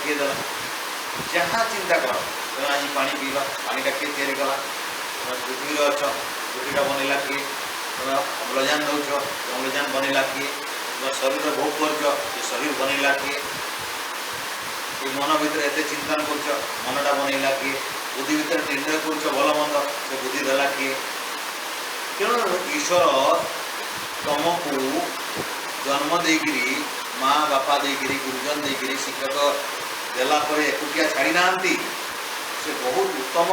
किए देला जहाँ चिंता कर तुम आज पानी पील पानीटा किए तैयारी कला तुम पृथ्वी अच्छ पृथ्वीटा बनइला किए तुम अम्लजान दौच अम्लजान बनइला किए तुम शरीर भोग कर शरीर बनइला किए मन भितर एत चिंतन कर मनटा बनइला किए बुद्धि भितर निर्णय कर भल मंद से बुद्धि देला किए तेणु ईश्वर तुमको जन्म देकरी माँ बापा देकरी गुरुजन देकरी शिक्षक देला एकुटिया छाड़ी ना से बहुत उत्तम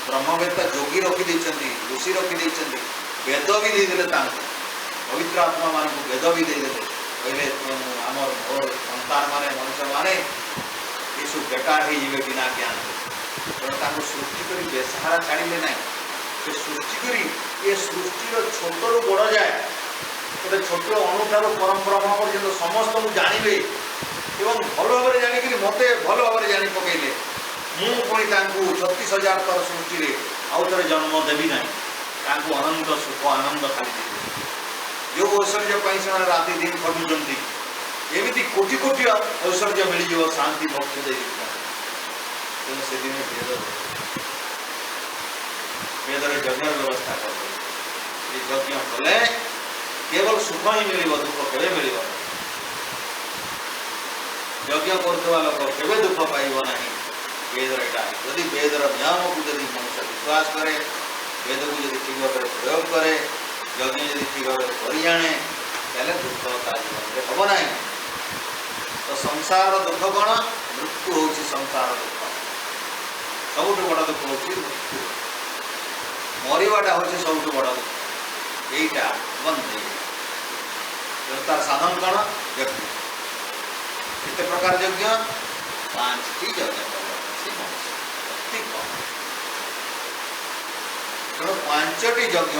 ब्रह्मवेत्ता योगी रखी ऋषि रखी वेद भी देदेले पवित्र आत्मा मान वेद भी देदेले कहले आमर मोर संतान माने मनुष्य माने ये सब बेकार हो बिना ज्ञान तेणु सृष्टि कर बेसहारा छाड़े ना से सृष्टि कर ये सृष्टिर छोट रू बड़ जाए गोटे छोट अणुठार परम ब्रह्म पर्यटन समस्त जानवे एवं भल भाव जानिक मत भल भाव जानी पकईले मुझे 36,000 तर सृष्टि आउ थे जन्म देवी ना अनंत सुख आनंद खाली देवी जो ऐश्वर्य से राति दिन खटुंट एमती कोटि कोटि ऐश्वर्य मिल शांति मोक्ष दे तेणु से दिन वेदर यज्ञ व्यवस्था कर यज्ञ कले केवल सुख ही मिल दुख के मिल यज्ञ कर लोक के दुख पाइब ना वेदर यहाँ जदि वेदर नियम को जब मनुष्य विश्वास करे वेद को जब ठीक भाव में प्रयोग करे यज्ञ जब ठीक भाव में कर जाने दुख ता जीवन में हम ना तो संसार दुख कौन मृत्यु हूँ संसार दुख सबुठ बड़ दुख हूँ मृत्यु मरवाटा हूँ सबुठ बड़ दुख यहीटा बंद हो तार साधन कौन यज्ञ केते प्रकार यज्ञ 5टी यज्ञ अति कम तेणु 5टी यज्ञ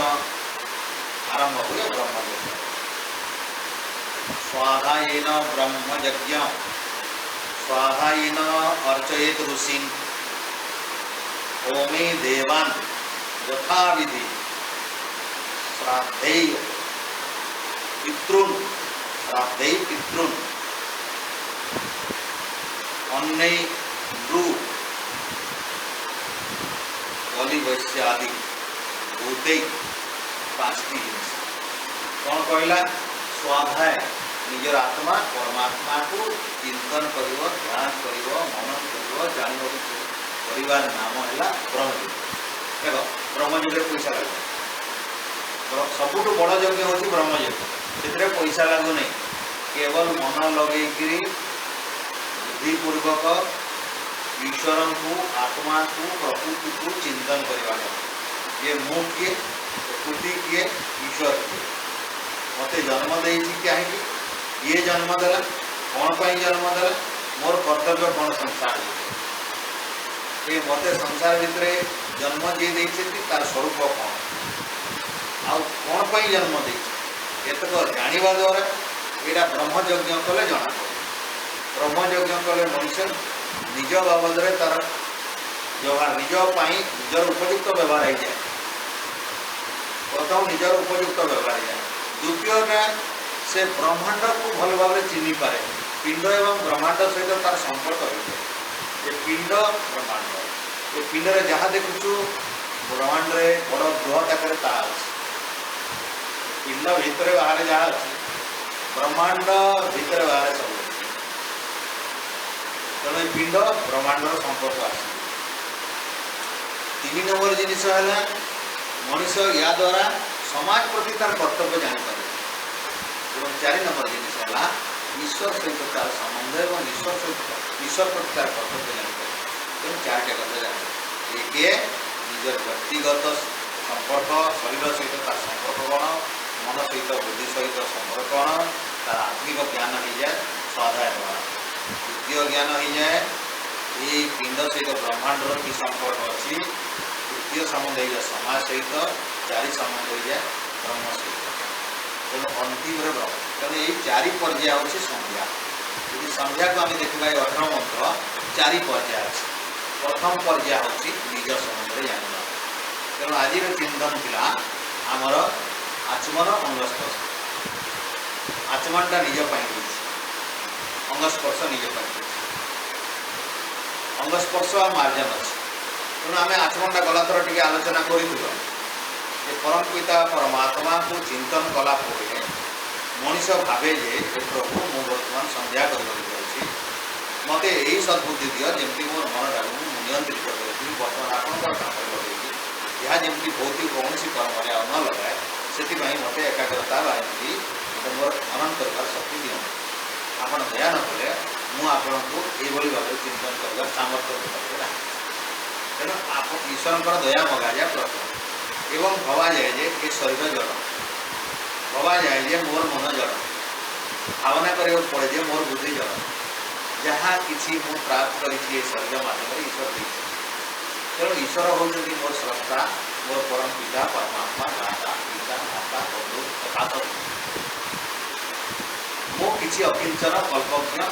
आरंभ हुए ब्रह्मयज्ञ स्वाधायेन ब्रह्मयज्ञ स्वाधायेन अर्चयेत ऋषिन् होमे देवान् यथा विधि श्राद्धै पितॄन् अन्नै नृ बलि वैश्य आदि भूते 5टी जिनिस कौन कहला स्वाध्याय निजर आत्मा परमात्मा को चिंतन कर ध्यान कर मनन कर जानवर नाम है ब्रह्मयज्ञ देख ब्रह्मयज्ञ पैसा लगे सबुठ बड़ यज्ञ हूँ ब्रह्मयज्ञ से पैसा लगू नहीं केवल मन लगे बुद्धिपूर्वक ईश्वर को आत्मा को प्रकृति को चिंतन करवा ये मु किए प्रकृति किए ईश्वर किए मत जन्म दे कहीं ये जन्म देला कौन पर जन्म देला मोर कर्तव्य कौन संसार ये मत संसार भितर जन्म जी देती तार स्वरूप कौन आउ कौन पर जन्म देतक जाना द्वारा यहाँ ब्रह्मयज्ञ कले जना पड़े ब्रह्मयज्ञ कले मनुष्य निज बाबद तार व्यवहार निजर उपयुक्त व्यवहार हो जाए प्रथम निजर उपयुक्त व्यवहार जाए द्वितीयटा से ब्रह्मांड को भल भाव चिन्ह पारे पिंड एवं ब्रह्मांड सहित तार संपर्क हो जाए ये पिंड ब्रह्मांड ये पिंड में जहाँ देखु ब्रह्मांड में बड़ बृहत आकार ता पिंड भितर बाहर जहाँ अच्छी ब्रह्मांड भितर बाहर सब तेणु पिंड ब्रह्मांडर संपर्क आस 3 नंबर जिनिस है मनुष्य या द्वारा समाज प्रति तार कर्तव्य जानीपर और 4 नंबर जिनिस है ईश्वर सहित तार संबंध और ईश्वर प्रति तार कर्तव्य जानीपर तेणु 4टा कथा जाने एक निजर व्यक्तिगत संपर्क शरीर सहित तार संपर्क कौन मन सहित बुद्धि सहित संपर्क कौन तार आत्मिक ज्ञान हो जाए स्वाध्याय द्वारा द्वितीय ज्ञान हो जाए ये पिंड सहित ब्रह्मांडर कि संपर्क अच्छी तृतीय संबंध हो जाए समाज सहित 4 संबंध हो जाए ब्रह्म सहित तेणु अंतिम ब्रह्म तेणु ये 4 पर्याय हूँ संध्या यदि संध्या को आम देखा 18 मंत्र 4 पर्याय अच्छे प्रथम पर्याय हूँ निज संबंध जाना तेणु आज चिंतन था आमर आचमन अंगस्पर्श आचमनटा निज अंगस्पर्श निज अंगस्पर्श और मार्जन अच्छे तेणु आम आचमनटा गला थर टी आलोचना करूँ परम पिता परमात्मा को चिंतन कला मनीष भावे जे प्रभु मु बर्तमान संध्या कर मत यही सद्बुद्धि दियो जमी मोर मन टाक नियंत्रित करी बर्तमान आपंकर काम लगे यह जमी भौतिक कौन कर्म न लगाए से मत एकाग्रता मोर मनन कर शक्ति दिखाँ आपड़ दया न कले मुझे ये भाव चिंतन कर सामर्थ्य ना तेणु आप ईश्वर दया मगा जाए प्रथम एवं भवा जाए जे ये शरीर जड़ भवा जाए जे मोर मन जड़ भावना करने पड़े जे मोर बुद्धि जड़ जहाँ किसी मु प्राप्त कर शरीर माध्यम ईश्वर दे तेणु ईश्वर होती मोर स्रष्टा मोर परम पिता परमात्मा दाता पिता माता बंधु तथा मो किसी अकिंचन कल्पज्ञ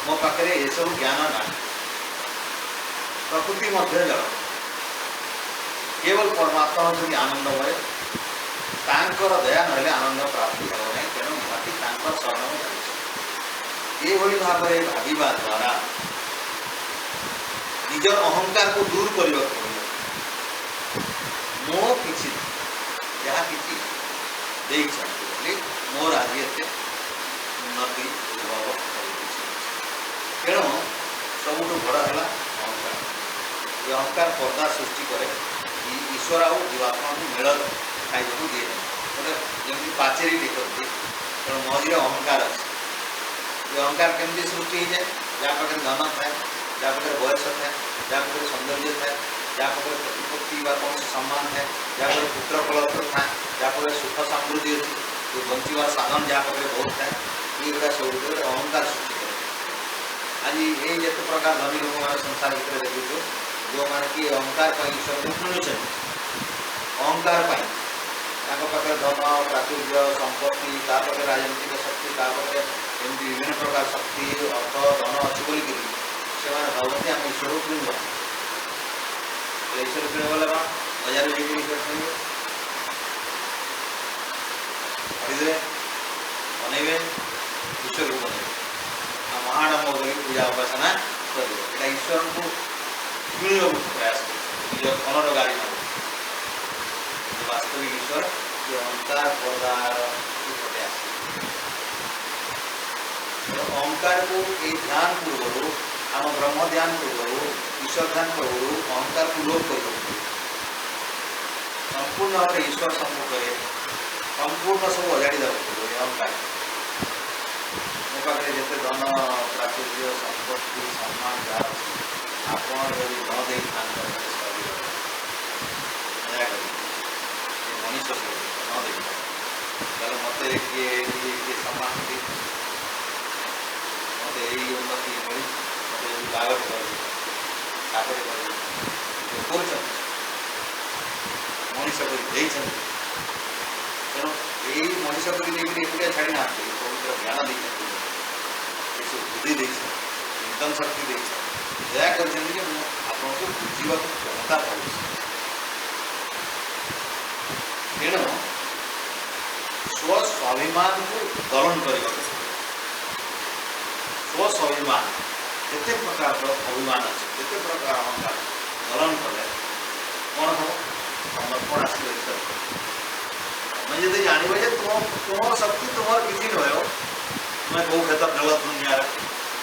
मो पाखे ये सब ज्ञान ना प्रकृति मध्य जड़ केवल परमात्मा होती आनंदमय तांकर दया ना आनंद प्राप्ति हो ना तेणु निहाती शरण ये भाव में भाविबा द्वारा निजर अहंकार को दूर करने मो किसी जहाँ किसी मोर आज एत उन्नति अनुभव तेणु सबुठ बड़ है अहंकार ये अहंकार पर्दा सृष्टि करे ईश्वर आउ जीवात्मा को मेल खाई दिए गोटे जमी पाचेरी टेकती तेणु मझे अहंकार अच्छे ये अहंकार केमती सृष्टि हो जाए जहाँ पाखे धन थाए जहाँ पाखे बयस थाए जहाँ पाखे सौंदर्य थाए जहाँ पाखे प्रतिपत्ति कौन सम्मान थाए जहाँ पाखे पुत्र कलत्र थाए जहाँ पाखे सुख समृद्धि अच्छी जो बचार साधन जहाँ पाखे बहुत थाए ये गुड़ा सब अहंकार सृष्टि करे आज ये जिते प्रकार धनी लोक मैंने संसार भितर देखु जो मैंने कि अहंकार ईश्वर को किणुचे अहंकार पाखे धन प्राचुर्य संपत्ति तापे राजनीतिक शक्ति तापे एमती विभिन्न प्रकार शक्ति अर्थ धन अच्छी बोलिक से भावती आम ईश्वर को किणुवा ईश्वर किणगले कौन बजार जाकर ईश्वर किणवे खरीदे बनइबे ईश्वर को बनइबे महाडम्ब कर पूजा उपासना करेंगे ईश्वर को किणवा प्रयास कर निज धनर गाड़ी न वास्तविक ईश्वर ये अहंकार पदार पटे आस अहंकार को ये ध्यान पूर्व आम ब्रह्म ध्यान पूर्व ईश्वर ध्यान पूर्व अहंकार को लोप कर संपूर्ण भाव में ईश्वर सम्मुख संपूर्ण सब अजाड़ी देव अहंकार मो पाखे जिते धन प्राचुर्य संपत्ति सम्मान जहाँ आपण यदि न दे मनीष न दे मत किए सम्मान दी मत यही उन्नति मिली मत बागट कर मनीष कर तेणु यही मनीष कर छाड़ी ना पवित्र ज्ञान देखते बुद्धि दे चिंतन शक्ति दे दया कर आपको बुझा क्षमता पाऊँ तेणु स्वस्वाभिमान को दलन करने स्वस्वाभिमान जिते प्रकार अभिमान अच्छे जिते प्रकार अहंकार दलन कले कौन हम समर्पण आसवे तुम्हें जब जानवे तुम शक्ति तुम किसी नुह तुम्हें कौ क्षेत्र ढल दुनिया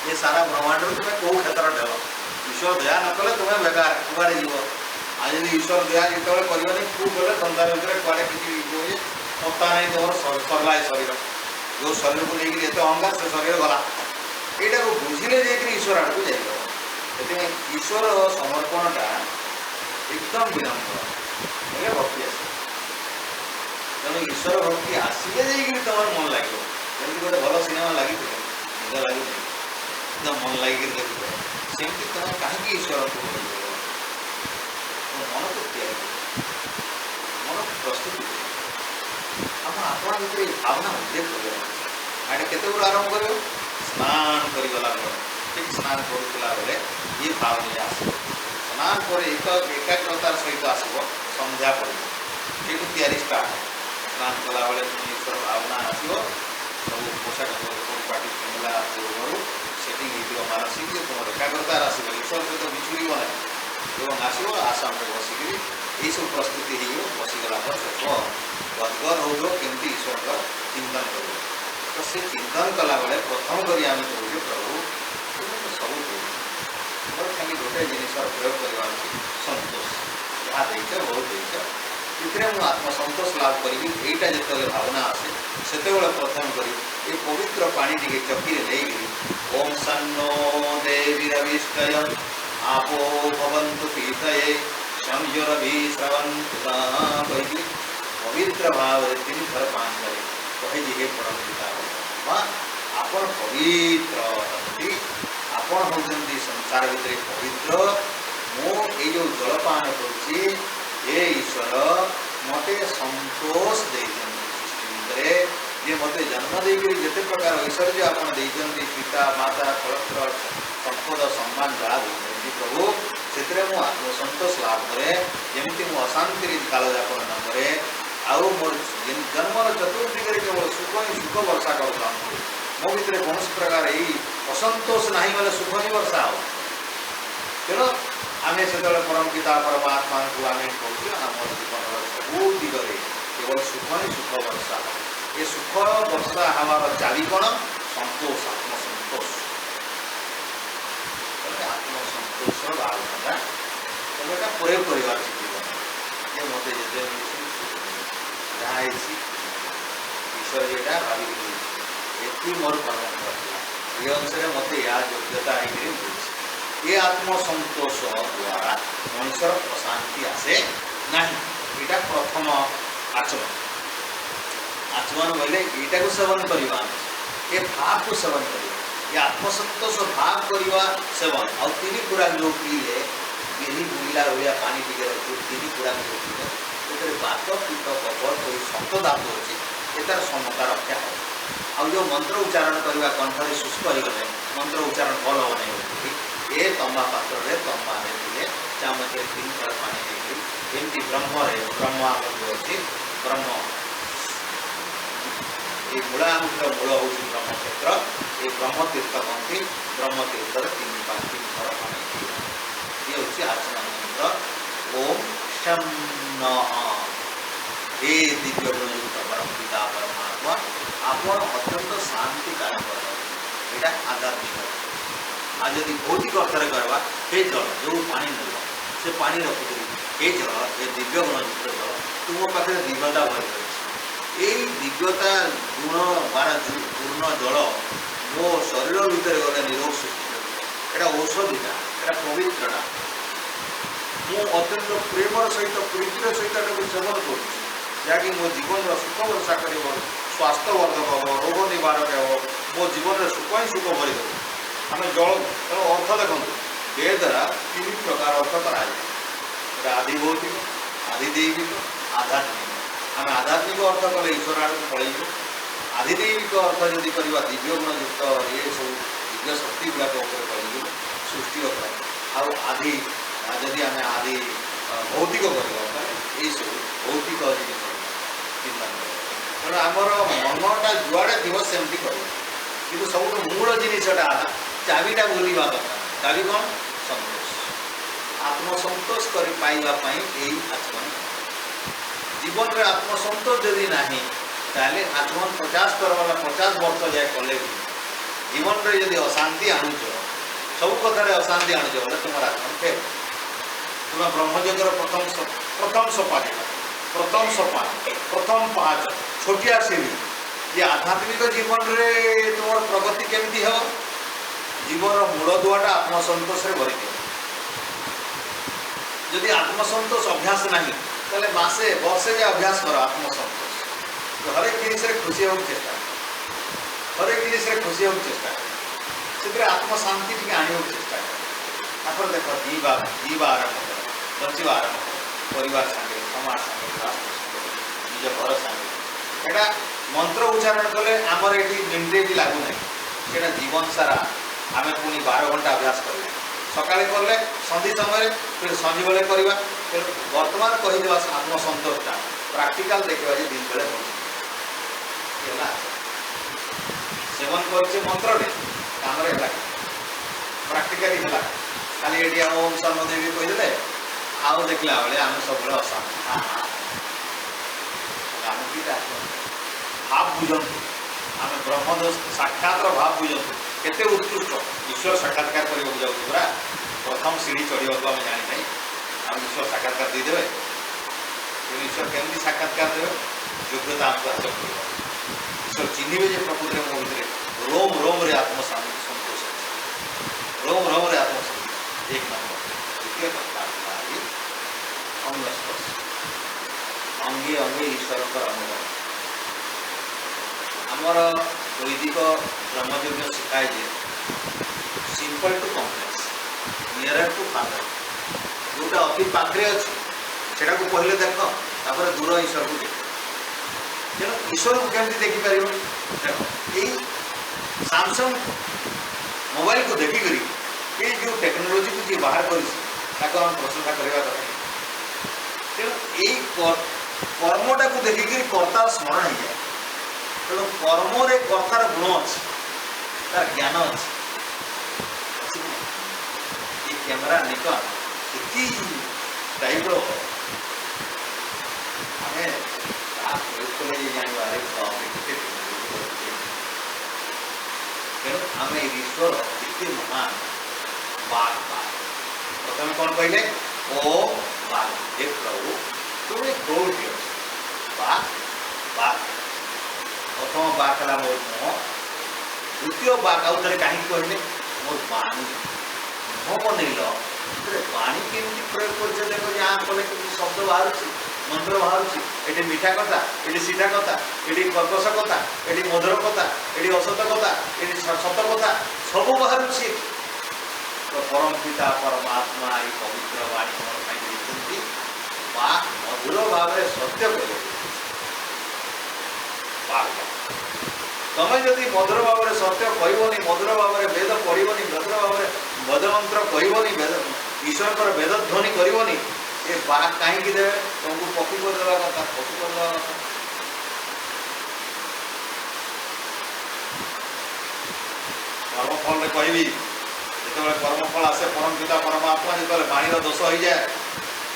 ये सारा ब्रह्मांड में तुम्हें कौ क्षेत्र ढल ईश्वर दया न कले तुम्हें बेकार कुआड़े जीव आज यदि ईश्वर दया जो करनी खूब गले संसार भितर कुआड़े किसी पत्ता नहीं तुम सरला शरीर जो शरीर को लेकर ये अहंकार से शरीर गला यहाँ को बुझिले जाकर ईश्वर आड़ को जाए ईश्वर समर्पणटा एकदम विनम्र भक्ति आस तेणु ईश्वर भक्ति आसिले जाकर तुम मन लगे जमी गोटे भल सिनेमा लगी निद लगे एकदम मन लगे देखो सेमती तुम कहीं ईश्वर को मन को मन को प्रस्तुति आम आपण भर भावना उद्रेक कर आटे केत आरंभ कर स्नान करगला ठीक स्नान करूला बेले ये भावना आस स्नान पर एकाग्रतार सहित आसब संध्या पड़े ये स्टार्ट स्नान कला बेले ईश्वर भावना आसो सब पोशाक पार्टी पिंधला पूर्व सेटिंग मानसिक तुम एकाग्रतार आसगले ईश्वर सहित बिछुड़ब ना एवं आसो आसाम बसिक यही सब प्रस्तुति हो बसीगला गदगद हो केमती ईश्वर का चिंतन कर तो से चिंतन कला बेले प्रथम कर कहूँ प्रभु तुम सब मोर खाली गोटे जिनस प्रयोग करवा संतोष जहाँ देख बहुत देख ये आत्मसंतोष लाभ करी यहीटा जिते भावना आसे से प्रथम करी ये पवित्र पानी टे चकी नहीं ओम सन्नो देवीरविष्टय आपो भवन्तु पीतये संयोरभि श्रवन्तु कही पवित्र भाव 3 थर 5 करे कहे हे परम पिता माँ आपण पवित्र हंती आपण होती संसार भितर पवित्र मो ये जो जलपान करुच्ची ये ईश्वर मते संतोष दे सृष्टि भितर ये मत जन्म देकर जिते प्रकार ऐश्वर्य आपड़ देते पिता माता कलत्र संपद सम्मान जहाँ देते प्रभु से आत्मसंतोष लाभ कै जमी अशांति कालजापन न कै आउ मोर जन्मर चतुर्दिग केवल सुख ही सुख वर्षा कर मो भर कौन प्रकार यही असंतोष ना बोले सुख ही वर्षा हो तेणु आम से परम पिता परमात्मा को आम कहूँ आम जीवन सब दिगरे केवल सुख ही सुख वर्षा ये सुख वर्षा हमार चाबी कौन संतोष आत्मसंतोष आत्मसंतोष भावना तुम यहाँ प्रयोग कर जीवन ये मत जिते जहाँ ईश्वर जेटा भाई मोर कर्म ये अनुसार मत या योग्यता मिली ये आत्मसंतोष द्वारा मनुष्यर अशांति आसे ना यहाँ प्रथम आचरण आचमन बोले यहाँ को सेवन करवा ये भाव को सेवन करवा ये आत्मसंतोष भाव करवा सेवन आउ 3 खुराक जो पीले बिही बुला भाया पानी टी रखी 3 खुराक जो पीले बात पीत कपर कोई शब्द धातु अच्छे ये तार समता रक्षा हो आउ जो मंत्र उच्चारण करवा कंठरे शुष्क होगले मंत्र उच्चारण भल हो नहीं ये तंबा पात्र में तंबा थे चामच 3 थर पानी देगी एमती ब्रह्म आम जो अच्छे ब्रह्म ये मूलामुखर मूल हूँ ब्रह्मक्षेत्र ये ब्रह्मतीर्थ कहती ब्रह्मतीर्थ 3 थर पानी ये हूँ आचरण मंत्र ओम शं नः हे दिव्य गुणयुक्त परम पिता परमात्मा आपण अत्यंत शांति कारक यहाँ आध्यात्मिक आज यदि भौतिक अर्थ करवा हे जल जो पानी मिल से पानी रखुदी हे जल ये दिव्य गुणयुक्त जल तुम पाखे दिव्यता भरी यही दिव्यता गुण बारा पूर्ण जल मो शरीर भितर गले निरोग सृष्टि यहाँ औषधिटा यहाँ पवित्रता मु अत्यंत प्रेमर सहित प्रीतिर सहित सेवन कर जहाँकि मो जीवन सुख वर्षा कर स्वास्थ्यवर्धक हम रोग निवारक हो मो जीवन में सुख ही सुख भरी देव आम जल तेणु अर्थ देखो ये द्वारा 3 प्रकार अर्थ कर आधिभौतिक आधिदैविक आध्यात्मिक आम आध्यात्मिक अर्थ कले ईश्वर आड़ पलैबू आधिदैविक अर्थ जदि करवा दिव्य गुणयुक्त ये सब दिव्य शक्ति गुड़ाक पलैबू सृष्टि आउ आदि जदि आम आदि भौतिक करवा ये सब भौतिक जिन चिंतन तेणु आमर मनटा जुआड़े थी सेमती कर कि सब मूल जिनटा चाबीटा भूलवा दरकार चाबी कौन संतोष आत्मसंतोष कर पाइबापी यही आचमन जीवन में आत्मसंतोष जदि ना ताले आचमन 50 करवा 50 वर्ष जाए कले जीवन में जदि अशांति आणुच सब कथार अशांति आणुच बोले तुम आचमन फेल तुम ब्रह्मजगर प्रथम सोपान प्रथम सोपान प्रथम पाँच छोटिया सीढ़ी ये आध्यात्मिक जीवन में तुम प्रगति केमती हो जीवन मूल दुआटा आत्मसंतोष भरी जदि आत्मसंतोष अभ्यास नहीं ताले मासे वर्षे जे अभ्यास कर आत्मसंतोष तो हरेक जिन खुशी हो चेष्टा हरेक जिन खुशी हो चेष्टा से आत्मशांति टी आने चेष्टा कर देख जीवा आरंभ कर बचवा आरंभ कर परिवार संगे समाज संगे राष्ट्र संगे निज घर संगे यहाँ मंत्र उच्चारण कले आमर ये मिनिटे भी लगू ना से जीवन सारा आम पुणी 12 घंटा अभ्यास करें सकाले कले संधि समय फिर संधि बेले करवा बर्तमान कहीदेवा आत्मसंतोषटा प्राक्टिकाल देखा दिन बेले सेवन कर मंत्र कम प्राक्टिकाली है खाली ये ओम सर्वदेवी कहीदे आउ देखला बेले आम सब अशांत भाव बुझंतु आम ब्रह्म साक्षात भाव बुझंतु केते उत्कृष्ट ईश्वर साक्षात्कार करने जाऊँ पूरा प्रथम सीढ़ी चढ़ा आम जानी ना आम ईश्वर साक्षात्कार देदेवे ईश्वर केमती साक्षात्कार देवे योग्यता आमको हासिल कर ईश्वर चिन्हे जे प्रकृति मो भर रोम रोम रे आत्मसंतोष रोम रोम रे आत्मसंतोष एक नंबर द्वितीय कथा अंगस्पर्श अंगे अंगे ईश्वर अनुगमन आमर वैदिक ब्रह्मयज्ञ शिखाए जे simple to complex near to farther जोटा अति पाखे अच्छे से कहले देख तापर दूर ईश्वर को देख तेणु ईश्वर को केमती देखिपर देख यही सैमसंग मोबाइल को देखिक ये जो टेक्नोलोजी को जी बाहर कर प्रशंसा करवा कथा तेणु यही कर्मटा को देखिक कर्तार स्मरण हो जाए तेणु कर्म कर्तार गुण अच्छे तार ज्ञान अच्छे ये कैमेरा निकन इति टाइप तेणु आम ईश्वर इतने महान बाघ प्रथम कौन कहले ओ बाघ हे प्रभु तुम्हें कौटी बाघ बाघ प्रथम बाघ है मोर मुह द्वितीय बाघ आउ थे कहीं कहले मोर बाणी मुह बनइल बाणी केमती प्रयोग कर देख जहाँ कले शब्द बाहर मंत्र बाहर ये मीठा कथा ये सीधा कथा ये कर्कश कथा ये मधुर कथा ये असत कथा ये सत कथा सब बाहर तो परम पिता परमात्मा ये पवित्र वाणी मन बा मधुर भाव सत्य कर तमें जदि मधुर भाव सत्य कहबनी मधुर भाव वेद पढ़नी मधुर भाव वेद मंत्र कहबनी वेद ईश्वर वेद ध्वनि करनी ये बाघ कहीं देवे तुमको पक्षी करदे कथा पशु करदे कथा कर्मफल कहबी जो कर्मफल आसे परम पिता परमात्मा जो बाणी दोष हो जाए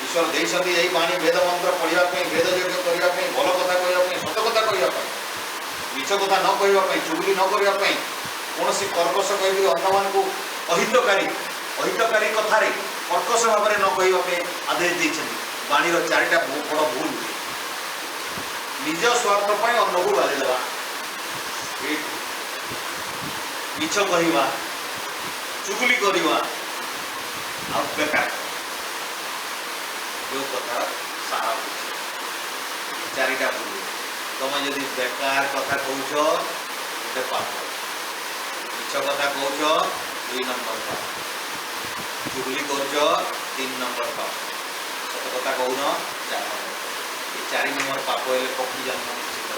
ईश्वर देखते यही बाणी वेद मंत्र पढ़ापी वेद यज्ञ करने भल कथा कहवाई सत कथा कहवाई मिछ कथा न कहवाई चुगली न करने कौन कर्कश कह अन्य मान अहितकारी अहितकारी कथार कर्कश भाव में न कहवाई आदेश देते बाणीर चारिटा बड़ भूल निज स्वार्थ पर अन्न को बाधिदेवा मिछ कहवा चुगली करवा बेकार जो कथा सारा चारिटा भूल तुम जदि बेकार कथा कौच गोटे पाप मिछ कथा कौच 2 नंबर पाप चुगली कर 3 नंबर पाप सत कथा कौन 4 नंबर ये 4 नंबर पाप हेल्ले पक्षी जन्म निश्चित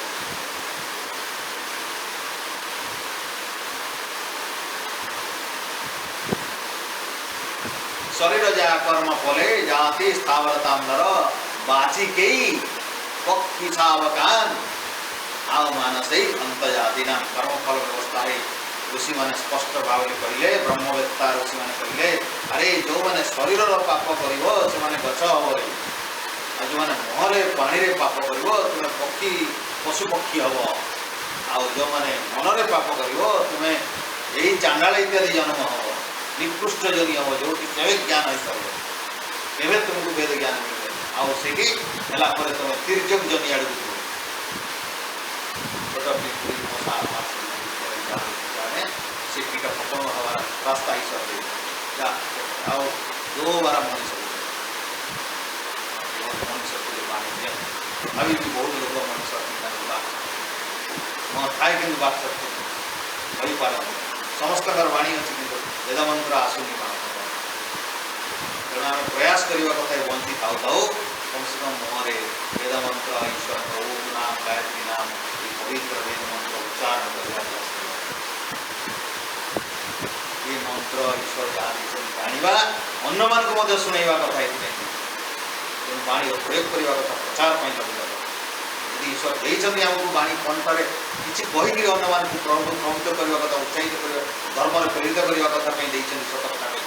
शरीर जा कर्म फले जाति स्थावरता नर बाची कई पक्षी सावकान आव मानस अंत जाति ना कर्मफल व्यवस्था ऋषि मैंने स्पष्ट भाव कहले ब्रह्मवेत्ता ऋषि मैंने कहले अरे जो मैंने शरीर पाप कर गछ हम जो मैंने मुहरे पानी पाप कर तुम्हें पक्षी पशु पक्षी हम आउ जो मैंने मनरे पाप कर तुम्हें यही चांडाल इत्यादि जन्म हम निकृष्ट जनी हम जो ज्ञान हो पार केवे तुमको वेद ज्ञान मिले आउ से तुम तिर्जक जनी आड़ से टीका पतन हमारा रास्ता ईश्वर आओ 2 बार मनुष्य मनुष्य अभी भी बहुत लोग मनुष्य थाए कि बात सकते कही पार समस्त वाणी अच्छी कि वेद मंत्र आसुनी तेणु आम प्रयास करने कथा बंची थाऊ थाऊ कम से कम मुहरे वेद मंत्र ईश्वर ओम नाम गायत्री नाम पवित्र वेद मंत्र उच्चारण करने ये मंत्र ईश्वर जाना अन्य मान शुणा कथा तेणु बाणी प्रयोग करने कथा प्रचार यदि ईश्वर देखते आमको बाणी कंठर किसी कहीकि अन्य मान प्रवृत्त करने कथा उत्साहित कर धर्म प्रेरित करने कथा सत कथा